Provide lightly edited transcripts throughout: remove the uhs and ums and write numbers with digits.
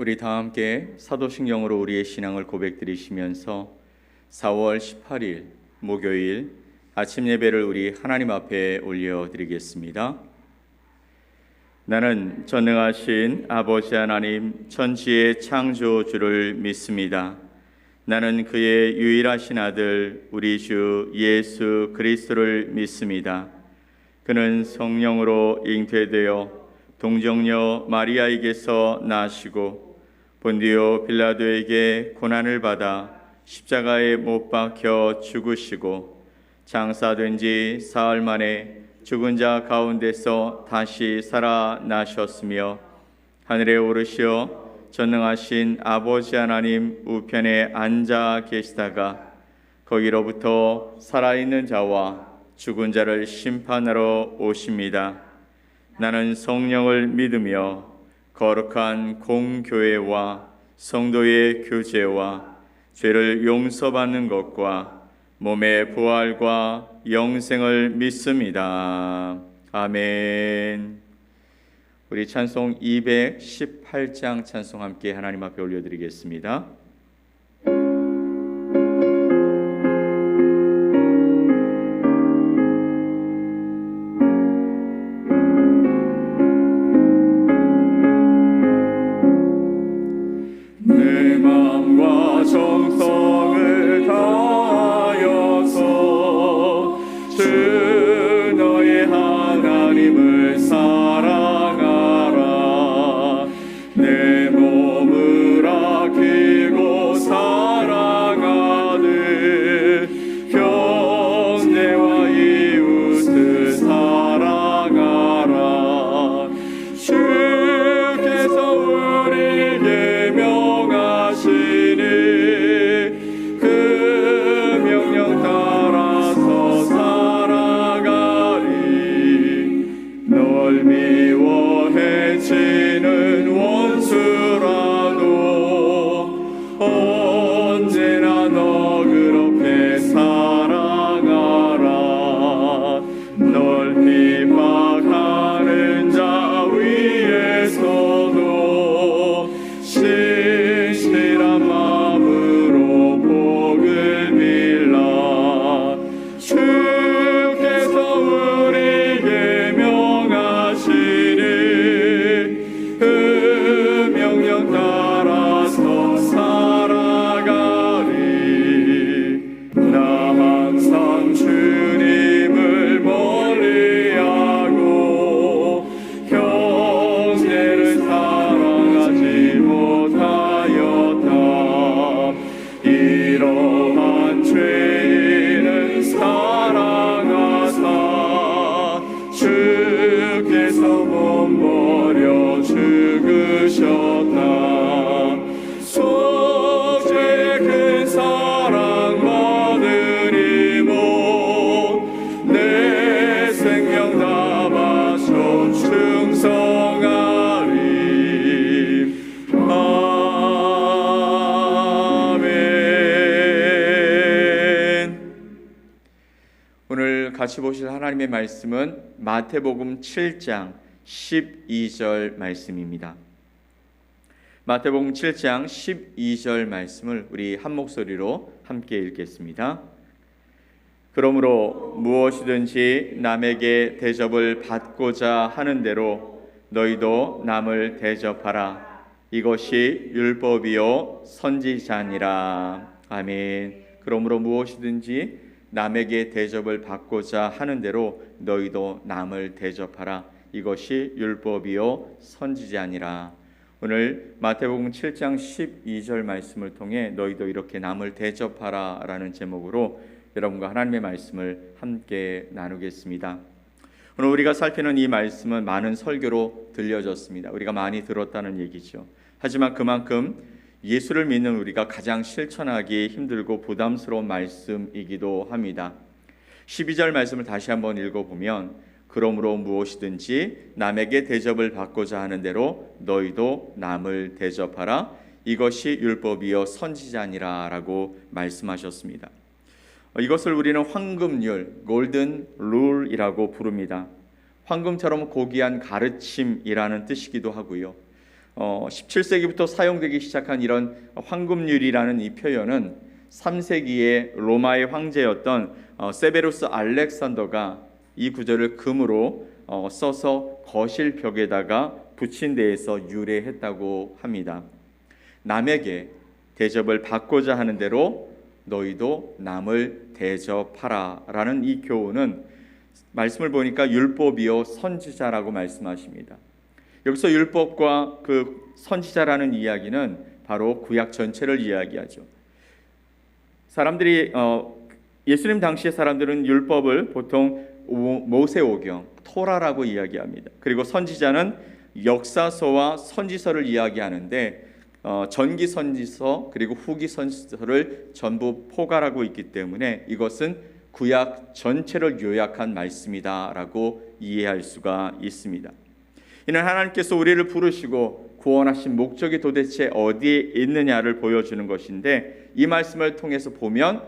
우리 다 함께 사도신경으로 우리의 신앙을 고백드리시면서 4월 18일 목요일 아침 예배를 우리 하나님 앞에 올려드리겠습니다. 나는 전능하신 아버지 하나님 천지의 창조주를 믿습니다. 나는 그의 유일하신 아들 우리 주 예수 그리스도를 믿습니다. 그는 성령으로 잉태되어 동정녀 마리아에게서 나시고 본디오 빌라도에게 고난을 받아 십자가에 못 박혀 죽으시고 장사된 지 사흘 만에 죽은 자 가운데서 다시 살아나셨으며 하늘에 오르시어 전능하신 아버지 하나님 우편에 앉아 계시다가 거기로부터 살아있는 자와 죽은 자를 심판하러 오십니다. 나는 성령을 믿으며 거룩한 공교회와 성도의 교제와 죄를 용서받는 것과 몸의 부활과 영생을 믿습니다. 아멘. 우리 찬송 218장 찬송 함께 하나님 앞에 올려드리겠습니다. 정성을 다하여서 주 너의 하나님을 사랑하라. 내 몸을 아끼고 이러한 죄인은 사랑하사 주께서 못 버려 죽으셨다. 소재 큰 사랑 받으니 내 생명 다 바쳐 충성하리. 아멘. 오늘 같이 보실 하나님의 말씀은 마태복음 7장 12절 말씀입니다. 마태복음 7장 12절 말씀을 우리 한 목소리로 함께 읽겠습니다. 그러므로 무엇이든지 남에게 대접을 받고자 하는 대로 너희도 남을 대접하라. 이것이 율법이요 선지자니라. 아멘. 그러므로 무엇이든지 남에게 대접을 받고자 하는 대로 너희도 남을 대접하라. 이것이 율법이요 선지자니라. 오늘 마태복음 7장 12절 말씀을 통해 너희도 이렇게 남을 대접하라 라는 제목으로 여러분과 하나님의 말씀을 함께 나누겠습니다. 오늘 우리가 살피는 이 말씀은 많은 설교로 들려졌습니다. 우리가 많이 들었다는 얘기죠. 하지만 그만큼 예수를 믿는 우리가 가장 실천하기 힘들고 부담스러운 말씀이기도 합니다. 12절 말씀을 다시 한번 읽어보면 그러므로 무엇이든지 남에게 대접을 받고자 하는 대로 너희도 남을 대접하라. 이것이 율법이요 선지자니라 라고 말씀하셨습니다. 이것을 우리는 황금률, 골든 룰이라고 부릅니다. 황금처럼 고귀한 가르침이라는 뜻이기도 하고요. 17세기부터 사용되기 시작한 이런 황금률이라는 이 표현은 3세기에 로마의 황제였던 세베루스 알렉산더가 이 구절을 금으로 써서 거실 벽에다가 붙인 데에서 유래했다고 합니다. 남에게 대접을 받고자 하는 대로 너희도 남을 대접하라 라는 이 교훈은 말씀을 보니까 율법이요 선지자라고 말씀하십니다. 여기서 율법과 그 선지자라는 이야기는 바로 구약 전체를 이야기하죠. 사람들이 예수님 당시의 사람들은 율법을 보통 모세오경, 토라라고 이야기합니다. 그리고 선지자는 역사서와 선지서를 이야기하는데 전기 선지서 그리고 후기 선지서를 전부 포괄하고 있기 때문에 이것은 구약 전체를 요약한 말씀이다라고 이해할 수가 있습니다. 이는 하나님께서 우리를 부르시고 구원하신 목적이 도대체 어디에 있느냐를 보여주는 것인데 이 말씀을 통해서 보면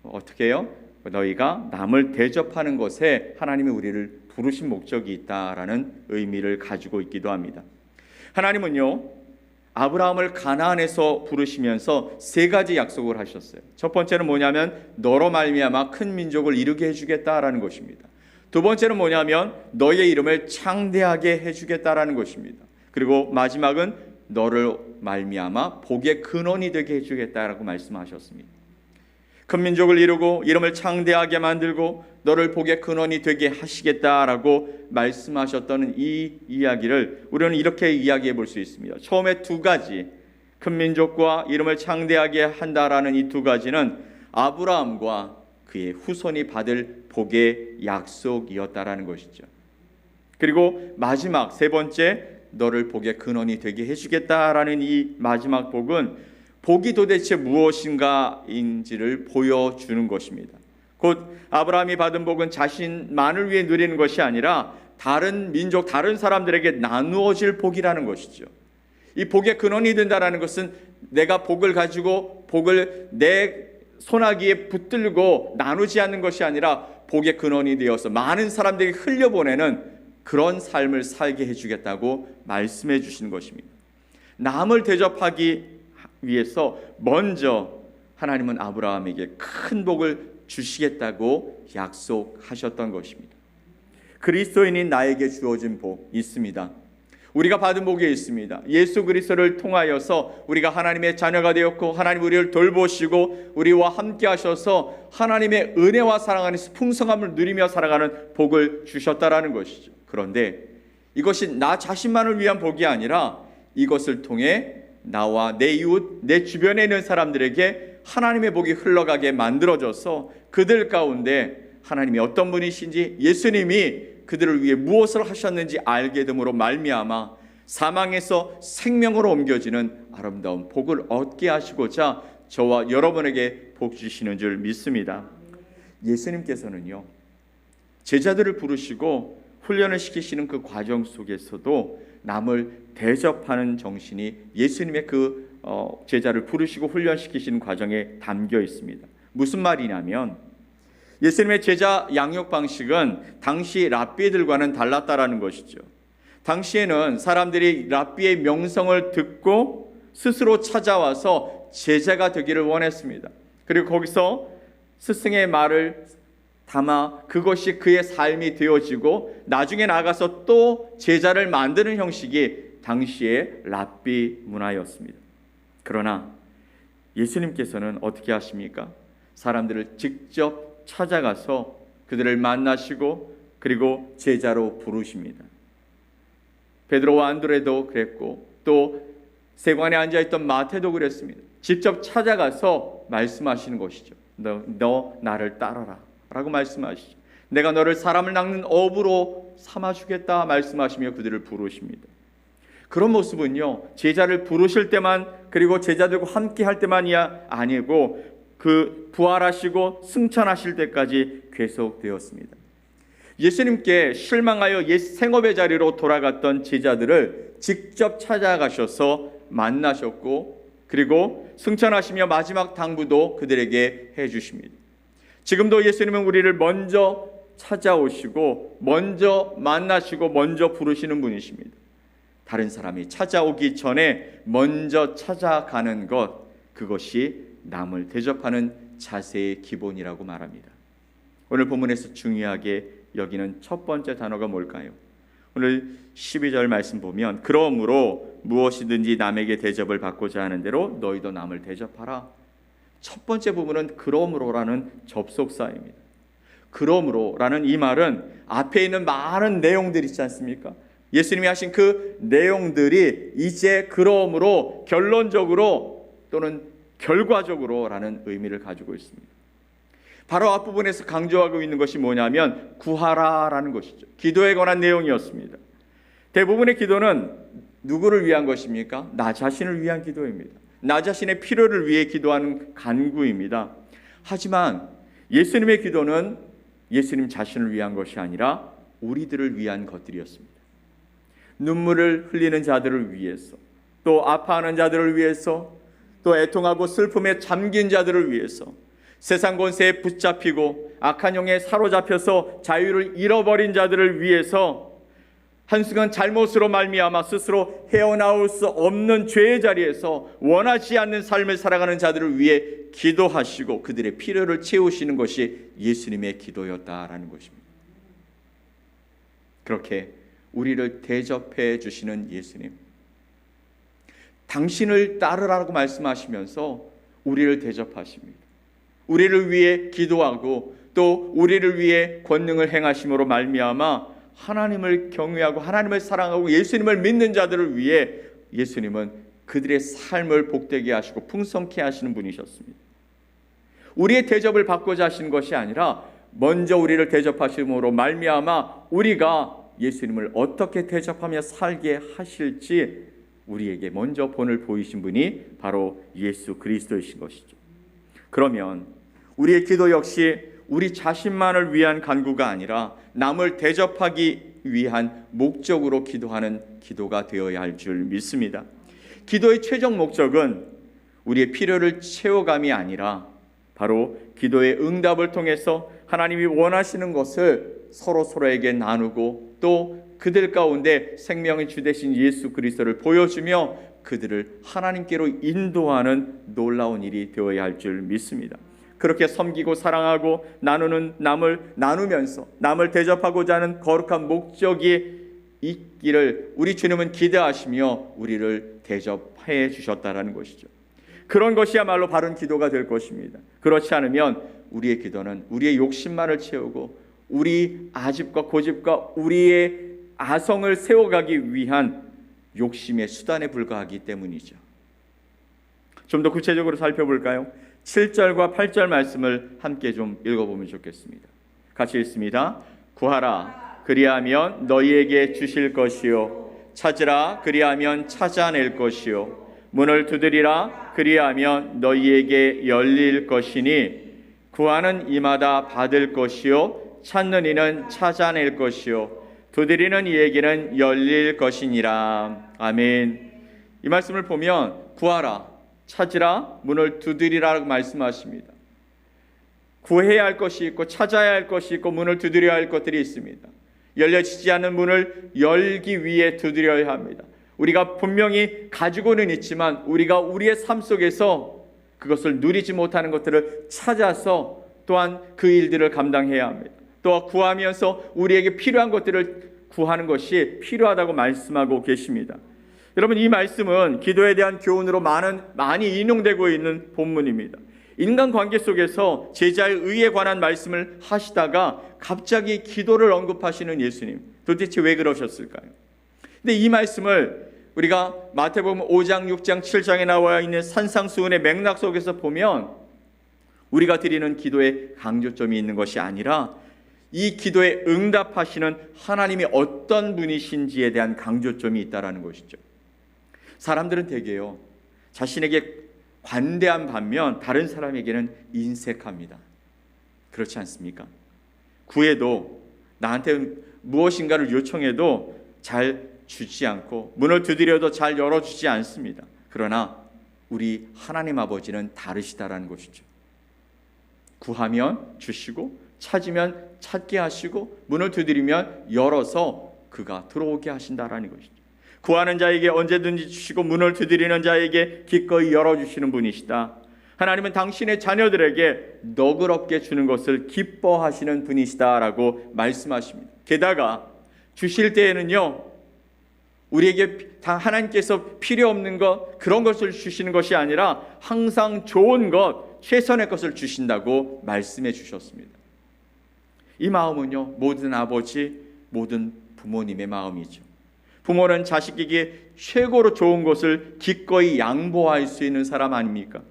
어떻게 해요? 너희가 남을 대접하는 것에 하나님이 우리를 부르신 목적이 있다라는 의미를 가지고 있기도 합니다. 하나님은요 아브라함을 가나안에서 부르시면서 세 가지 약속을 하셨어요. 첫 번째는 뭐냐면 너로 말미암아 큰 민족을 이루게 해주겠다라는 것입니다. 두 번째는 뭐냐면 너의 이름을 창대하게 해주겠다라는 것입니다. 그리고 마지막은 너를 말미암아 복의 근원이 되게 해주겠다라고 말씀하셨습니다. 큰 민족을 이루고 이름을 창대하게 만들고 너를 복의 근원이 되게 하시겠다라고 말씀하셨던 이 이야기를 우리는 이렇게 이야기해 볼 수 있습니다. 처음에 두 가지, 큰 민족과 이름을 창대하게 한다라는 이 두 가지는 아브라함과 그의 후손이 받을 복의 약속이었다라는 것이죠. 그리고 마지막 세 번째, 너를 복의 근원이 되게 해주겠다라는 이 마지막 복은 복이 도대체 무엇인가인지를 보여주는 것입니다. 곧 아브라함이 받은 복은 자신만을 위해 누리는 것이 아니라 다른 민족, 다른 사람들에게 나누어질 복이라는 것이죠. 이 복의 근원이 된다는 것은 내가 복을 가지고 복을 내 손아귀에 붙들고 나누지 않는 것이 아니라 복의 근원이 되어서 많은 사람들에게 흘려보내는 그런 삶을 살게 해주겠다고 말씀해 주시는 것입니다. 남을 대접하기 위해서 먼저 하나님은 아브라함에게 큰 복을 주시겠다고 약속하셨던 것입니다. 그리스도인인 나에게 주어진 복 있습니다. 우리가 받은 복이 있습니다. 예수 그리스도를 통하여서 우리가 하나님의 자녀가 되었고 하나님 우리를 돌보시고 우리와 함께 하셔서 하나님의 은혜와 사랑 안에서 풍성함을 누리며 살아가는 복을 주셨다라는 것이죠. 그런데 이것이 나 자신만을 위한 복이 아니라 이것을 통해 나와 내 이웃, 내 주변에 있는 사람들에게 하나님의 복이 흘러가게 만들어져서 그들 가운데 하나님이 어떤 분이신지, 예수님이 그들을 위해 무엇을 하셨는지 알게 됨으로 말미암아 사망에서 생명으로 옮겨지는 아름다운 복을 얻게 하시고자 저와 여러분에게 복 주시는 줄 믿습니다. 예수님께서는요, 제자들을 부르시고 훈련을 시키시는 그 과정 속에서도 남을 대접하는 정신이 예수님의 그 제자를 부르시고 훈련시키시는 과정에 담겨 있습니다. 무슨 말이냐면 예수님의 제자 양육 방식은 당시 랍비들과는 달랐다라는 것이죠. 당시에는 사람들이 랍비의 명성을 듣고 스스로 찾아와서 제자가 되기를 원했습니다. 그리고 거기서 스승의 말을 담아 그것이 그의 삶이 되어지고 나중에 나가서 또 제자를 만드는 형식이 당시의 랍비 문화였습니다. 그러나 예수님께서는 어떻게 하십니까? 사람들을 직접 찾아가서 그들을 만나시고 그리고 제자로 부르십니다. 베드로와 안드레도 그랬고 또 세관에 앉아있던 마태도 그랬습니다. 직접 찾아가서 말씀하시는 것이죠. 너 나를 따라라 라고 말씀하시죠. 내가 너를 사람을 낚는 어부로 삼아주겠다 말씀하시며 그들을 부르십니다. 그런 모습은요, 제자를 부르실 때만 그리고 제자들과 함께 할 때만이 아니고 그 부활하시고 승천하실 때까지 계속되었습니다. 예수님께 실망하여 옛 생업의 자리로 돌아갔던 제자들을 직접 찾아가셔서 만나셨고 그리고 승천하시며 마지막 당부도 그들에게 해주십니다. 지금도 예수님은 우리를 먼저 찾아오시고 먼저 만나시고 먼저 부르시는 분이십니다. 다른 사람이 찾아오기 전에 먼저 찾아가는 것, 그것이 남을 대접하는 자세의 기본이라고 말합니다. 오늘 본문에서 중요하게 여기는 첫 번째 단어가 뭘까요? 오늘 12절 말씀 보면 그러므로 무엇이든지 남에게 대접을 받고자 하는 대로 너희도 남을 대접하라. 첫 번째 부분은 그러므로라는 접속사입니다. 그러므로라는 이 말은 앞에 있는 많은 내용들이 있지 않습니까? 예수님이 하신 그 내용들이 이제 그러므로 결론적으로 또는 결과적으로라는 의미를 가지고 있습니다. 바로 앞부분에서 강조하고 있는 것이 뭐냐면 구하라라는 것이죠. 기도에 관한 내용이었습니다. 대부분의 기도는 누구를 위한 것입니까? 나 자신을 위한 기도입니다. 나 자신의 필요를 위해 기도하는 간구입니다. 하지만 예수님의 기도는 예수님 자신을 위한 것이 아니라 우리들을 위한 것들이었습니다. 눈물을 흘리는 자들을 위해서, 또 아파하는 자들을 위해서, 또 애통하고 슬픔에 잠긴 자들을 위해서, 세상 권세에 붙잡히고 악한 영에 사로잡혀서 자유를 잃어버린 자들을 위해서, 한순간 잘못으로 말미암아 스스로 헤어나올 수 없는 죄의 자리에서 원하지 않는 삶을 살아가는 자들을 위해 기도하시고 그들의 필요를 채우시는 것이 예수님의 기도였다라는 것입니다. 그렇게 우리를 대접해 주시는 예수님, 당신을 따르라고 말씀하시면서 우리를 대접하십니다. 우리를 위해 기도하고 또 우리를 위해 권능을 행하심으로 말미암아 하나님을 경외하고 하나님을 사랑하고 예수님을 믿는 자들을 위해 예수님은 그들의 삶을 복되게 하시고 풍성케 하시는 분이셨습니다. 우리의 대접을 받고자 하시는 것이 아니라 먼저 우리를 대접하심으로 말미암아 우리가 예수님을 어떻게 대접하며 살게 하실지 우리에게 먼저 본을 보이신 분이 바로 예수 그리스도이신 것이죠. 그러면 우리의 기도 역시 우리 자신만을 위한 간구가 아니라 남을 대접하기 위한 목적으로 기도하는 기도가 되어야 할 줄 믿습니다. 기도의 최종 목적은 우리의 필요를 채워감이 아니라 바로 기도의 응답을 통해서 하나님이 원하시는 것을 서로에게 나누고 또 그들 가운데 생명의 주 되신 예수 그리스도를 보여주며 그들을 하나님께로 인도하는 놀라운 일이 되어야 할 줄 믿습니다. 그렇게 섬기고 사랑하고 나누는 남을 나누면서 남을 대접하고자 하는 거룩한 목적이 있기를 우리 주님은 기대하시며 우리를 대접해 주셨다라는 것이죠. 그런 것이야말로 바른 기도가 될 것입니다. 그렇지 않으면 우리의 기도는 우리의 욕심만을 채우고 우리 아집과 고집과 우리의 아성을 세워가기 위한 욕심의 수단에 불과하기 때문이죠. 좀 더 구체적으로 살펴볼까요? 7절과 8절 말씀을 함께 좀 읽어보면 좋겠습니다. 같이 읽습니다. 구하라 그리하면 너희에게 주실 것이요 찾으라 그리하면 찾아낼 것이요 문을 두드리라 그리하면 너희에게 열릴 것이니 구하는 이마다 받을 것이요 찾는 이는 찾아낼 것이요 두드리는 이에게는 열릴 것이니라. 아멘. 이 말씀을 보면 구하라, 찾으라, 문을 두드리라고 말씀하십니다. 구해야 할 것이 있고 찾아야 할 것이 있고 문을 두드려야 할 것들이 있습니다. 열려지지 않는 문을 열기 위해 두드려야 합니다. 우리가 분명히 가지고는 있지만 우리가 우리의 삶 속에서 그것을 누리지 못하는 것들을 찾아서 또한 그 일들을 감당해야 합니다. 또 구하면서 우리에게 필요한 것들을 구하는 것이 필요하다고 말씀하고 계십니다. 여러분, 이 말씀은 기도에 대한 교훈으로 많이 인용되고 있는 본문입니다. 인간관계 속에서 제자의 의에 관한 말씀을 하시다가 갑자기 기도를 언급하시는 예수님, 도대체 왜 그러셨을까요? 근데 이 말씀을 우리가 마태복음 5장, 6장, 7장에 나와 있는 산상수훈의 맥락 속에서 보면 우리가 드리는 기도에 강조점이 있는 것이 아니라 이 기도에 응답하시는 하나님이 어떤 분이신지에 대한 강조점이 있다라는 것이죠. 사람들은 대개요, 자신에게 관대한 반면 다른 사람에게는 인색합니다. 그렇지 않습니까? 구해도 나한테 무엇인가를 요청해도 잘 주지 않고 문을 두드려도 잘 열어주지 않습니다. 그러나 우리 하나님 아버지는 다르시다라는 것이죠. 구하면 주시고 찾으면 찾게 하시고 문을 두드리면 열어서 그가 들어오게 하신다라는 것이죠. 구하는 자에게 언제든지 주시고 문을 두드리는 자에게 기꺼이 열어주시는 분이시다. 하나님은 당신의 자녀들에게 너그럽게 주는 것을 기뻐하시는 분이시다라고 말씀하십니다. 게다가 주실 때에는요, 우리에게 하나님께서 필요 없는 것, 그런 것을 주시는 것이 아니라 항상 좋은 것, 최선의 것을 주신다고 말씀해 주셨습니다. 이 마음은요, 모든 아버지, 모든 부모님의 마음이죠. 부모는 자식에게 최고로 좋은 것을 기꺼이 양보할 수 있는 사람 아닙니까?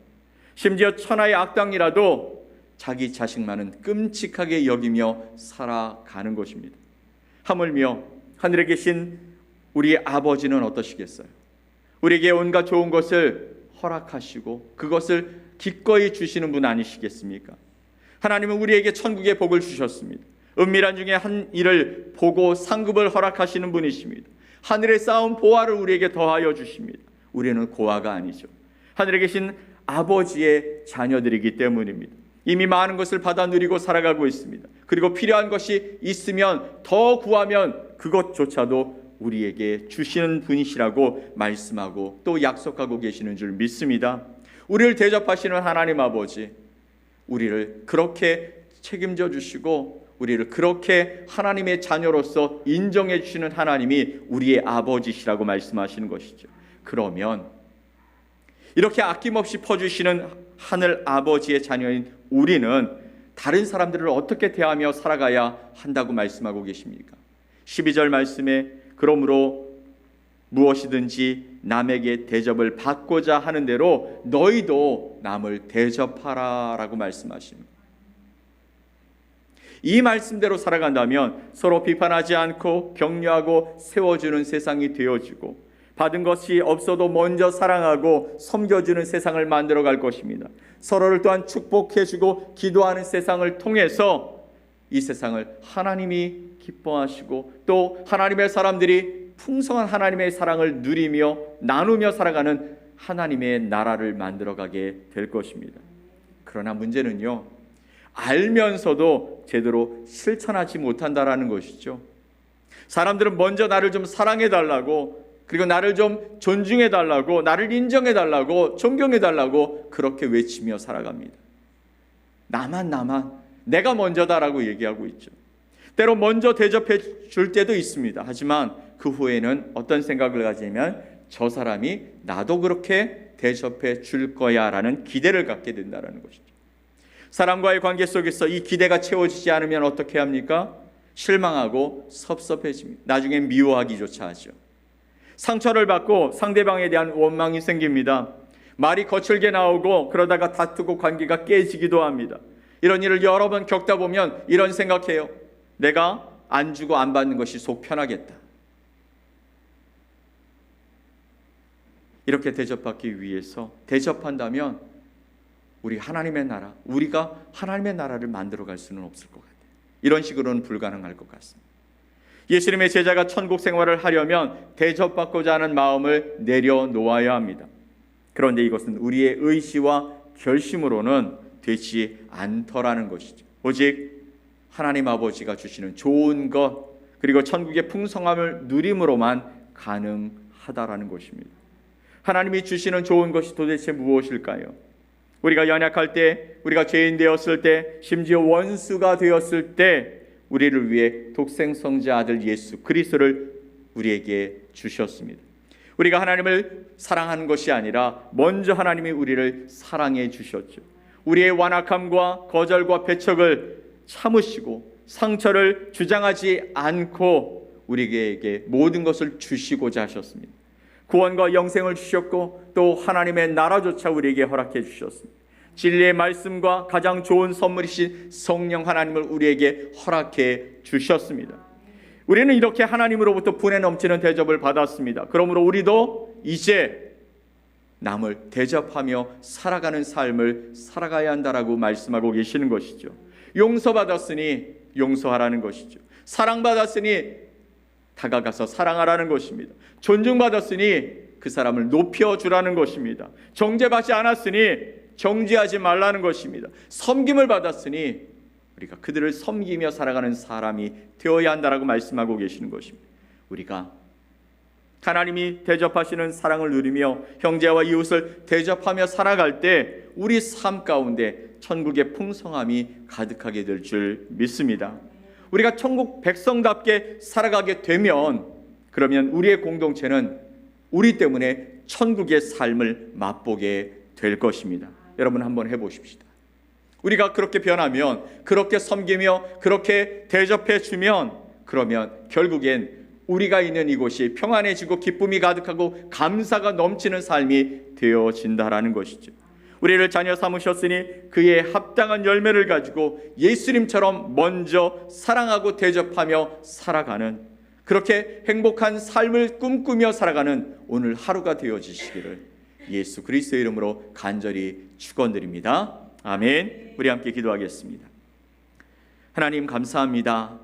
심지어 천하의 악당이라도 자기 자식만은 끔찍하게 여기며 살아가는 것입니다. 하물며 하늘에 계신 우리 아버지는 어떠시겠어요? 우리에게 온갖 좋은 것을 허락하시고 그것을 기꺼이 주시는 분 아니시겠습니까? 하나님은 우리에게 천국의 복을 주셨습니다. 은밀한 중에 한 일을 보고 상급을 허락하시는 분이십니다. 하늘에 쌓은 보화를 우리에게 더하여 주십니다. 우리는 고아가 아니죠. 하늘에 계신 아버지의 자녀들이기 때문입니다. 이미 많은 것을 받아 누리고 살아가고 있습니다. 그리고 필요한 것이 있으면 더 구하면 그것조차도 우리에게 주시는 분이시라고 말씀하고 또 약속하고 계시는 줄 믿습니다. 우리를 대접하시는 하나님 아버지, 우리를 그렇게 책임져 주시고 우리를 그렇게 하나님의 자녀로서 인정해 주시는 하나님이 우리의 아버지시라고 말씀하시는 것이죠. 그러면 이렇게 아낌없이 퍼주시는 하늘 아버지의 자녀인 우리는 다른 사람들을 어떻게 대하며 살아가야 한다고 말씀하고 계십니까? 12절 말씀에 그러므로 무엇이든지 남에게 대접을 받고자 하는 대로 너희도 남을 대접하라 라고 말씀하십니다. 이 말씀대로 살아간다면 서로 비판하지 않고 격려하고 세워주는 세상이 되어지고 받은 것이 없어도 먼저 사랑하고 섬겨주는 세상을 만들어갈 것입니다. 서로를 또한 축복해주고 기도하는 세상을 통해서 이 세상을 하나님이 기뻐하시고 또 하나님의 사람들이 풍성한 하나님의 사랑을 누리며 나누며 살아가는 하나님의 나라를 만들어가게 될 것입니다. 그러나 문제는요, 알면서도 제대로 실천하지 못한다라는 것이죠. 사람들은 먼저 나를 좀 사랑해달라고, 그리고 나를 좀 존중해달라고, 나를 인정해달라고, 존경해달라고 그렇게 외치며 살아갑니다. 나만 내가 먼저다라고 얘기하고 있죠. 때로 먼저 대접해 줄 때도 있습니다. 하지만 그 후에는 어떤 생각을 가지면 저 사람이 나도 그렇게 대접해 줄 거야 라는 기대를 갖게 된다는 것이죠. 사람과의 관계 속에서 이 기대가 채워지지 않으면 어떻게 합니까? 실망하고 섭섭해집니다. 나중엔 미워하기조차 하죠. 상처를 받고 상대방에 대한 원망이 생깁니다. 말이 거칠게 나오고 그러다가 다투고 관계가 깨지기도 합니다. 이런 일을 여러 번 겪다 보면 이런 생각해요. 내가 안 주고 안 받는 것이 속 편하겠다. 이렇게 대접받기 위해서 대접한다면 우리 하나님의 나라, 우리가 하나님의 나라를 만들어갈 수는 없을 것 같아요. 이런 식으로는 불가능할 것 같습니다. 예수님의 제자가 천국 생활을 하려면 대접받고자 하는 마음을 내려놓아야 합니다. 그런데 이것은 우리의 의지와 결심으로는 되지 않더라는 것이죠. 오직 하나님 아버지가 주시는 좋은 것, 그리고 천국의 풍성함을 누림으로만 가능하다라는 것입니다. 하나님이 주시는 좋은 것이 도대체 무엇일까요? 우리가 연약할 때, 우리가 죄인 되었을 때, 심지어 원수가 되었을 때 우리를 위해 독생성자 아들 예수 그리스도를 우리에게 주셨습니다. 우리가 하나님을 사랑하는 것이 아니라 먼저 하나님이 우리를 사랑해 주셨죠. 우리의 완악함과 거절과 배척을 참으시고 상처를 주장하지 않고 우리에게 모든 것을 주시고자 하셨습니다. 구원과 영생을 주셨고 또 하나님의 나라조차 우리에게 허락해 주셨습니다. 진리의 말씀과 가장 좋은 선물이신 성령 하나님을 우리에게 허락해 주셨습니다. 우리는 이렇게 하나님으로부터 분에 넘치는 대접을 받았습니다. 그러므로 우리도 이제 남을 대접하며 살아가는 삶을 살아가야 한다라고 말씀하고 계시는 것이죠. 용서받았으니 용서하라는 것이죠. 사랑받았으니 다가가서 사랑하라는 것입니다. 존중받았으니 그 사람을 높여주라는 것입니다. 정죄받지 않았으니 정죄하지 말라는 것입니다. 섬김을 받았으니 우리가 그들을 섬기며 살아가는 사람이 되어야 한다라고 말씀하고 계시는 것입니다. 우리가 하나님이 대접하시는 사랑을 누리며 형제와 이웃을 대접하며 살아갈 때 우리 삶 가운데 천국의 풍성함이 가득하게 될 줄 믿습니다. 우리가 천국 백성답게 살아가게 되면 그러면 우리의 공동체는 우리 때문에 천국의 삶을 맛보게 될 것입니다. 여러분 한번 해보십시다. 우리가 그렇게 변하면, 그렇게 섬기며 그렇게 대접해 주면 그러면 결국엔 우리가 있는 이곳이 평안해지고 기쁨이 가득하고 감사가 넘치는 삶이 되어진다라는 것이죠. 우리를 자녀 삼으셨으니 그의 합당한 열매를 가지고 예수님처럼 먼저 사랑하고 대접하며 살아가는, 그렇게 행복한 삶을 꿈꾸며 살아가는 오늘 하루가 되어지시기를 예수 그리스도의 이름으로 간절히 축원드립니다. 아멘. 우리 함께 기도하겠습니다. 하나님 감사합니다.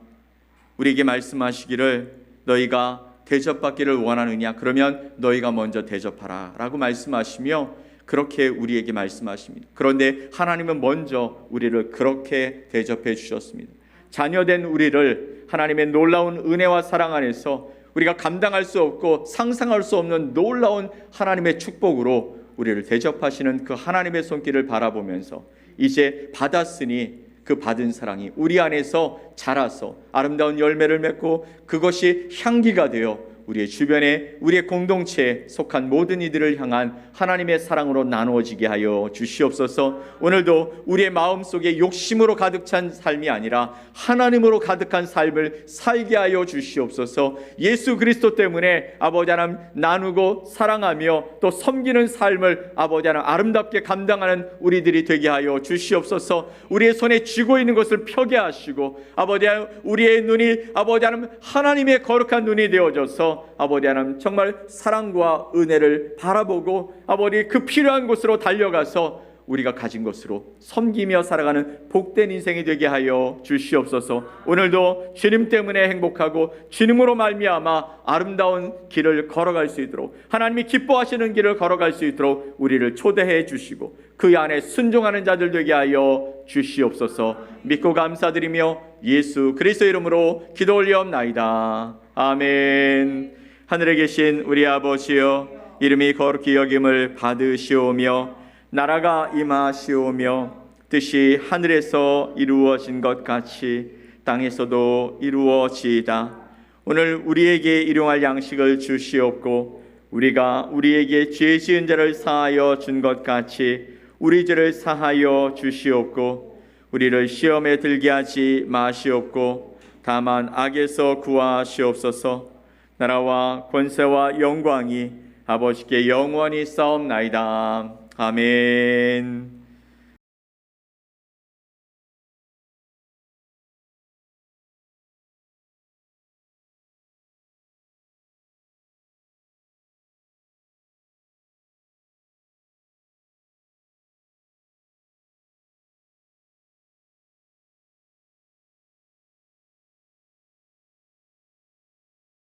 우리에게 말씀하시기를 너희가 대접받기를 원하느냐? 그러면 너희가 먼저 대접하라 라고 말씀하시며 그렇게 우리에게 말씀하십니다. 그런데 하나님은 먼저 우리를 그렇게 대접해 주셨습니다. 자녀된 우리를 하나님의 놀라운 은혜와 사랑 안에서 우리가 감당할 수 없고 상상할 수 없는 놀라운 하나님의 축복으로 우리를 대접하시는 그 하나님의 손길을 바라보면서 이제 받았으니 그 받은 사랑이 우리 안에서 자라서 아름다운 열매를 맺고 그것이 향기가 되어 우리의 주변에, 우리의 공동체에 속한 모든 이들을 향한 하나님의 사랑으로 나누어지게 하여 주시옵소서. 오늘도 우리의 마음속에 욕심으로 가득 찬 삶이 아니라 하나님으로 가득한 삶을 살게 하여 주시옵소서. 예수 그리스도 때문에 아버지 하나님 나누고 사랑하며 또 섬기는 삶을 아버지 하나님 아름답게 감당하는 우리들이 되게 하여 주시옵소서. 우리의 손에 쥐고 있는 것을 펴게 하시고 아버지 하나님 우리의 눈이 아버지 하나님 하나님의 거룩한 눈이 되어져서 아버지 하나님 정말 사랑과 은혜를 바라보고 아버지 그 필요한 곳으로 달려가서 우리가 가진 것으로 섬기며 살아가는 복된 인생이 되게 하여 주시옵소서. 오늘도 주님 때문에 행복하고 주님으로 말미암아 아름다운 길을 걸어갈 수 있도록 하나님이 기뻐하시는 길을 걸어갈 수 있도록 우리를 초대해 주시고 그 안에 순종하는 자들 되게 하여 주시옵소서. 믿고 감사드리며 예수 그리스도 이름으로 기도 올리옵나이다. 아멘. 하늘에 계신 우리 아버지여, 이름이 거룩히 여김을 받으시오며 나라가 임하시오며 뜻이 하늘에서 이루어진 것 같이 땅에서도 이루어지이다. 오늘 우리에게 일용할 양식을 주시옵고 우리가 우리에게 죄 지은 자를 사하여 준 것 같이 우리 죄를 사하여 주시옵고 우리를 시험에 들게 하지 마시옵고 다만 악에서 구하시옵소서. 나라와 권세와 영광이 아버지께 영원히 싸움나이다. 아멘.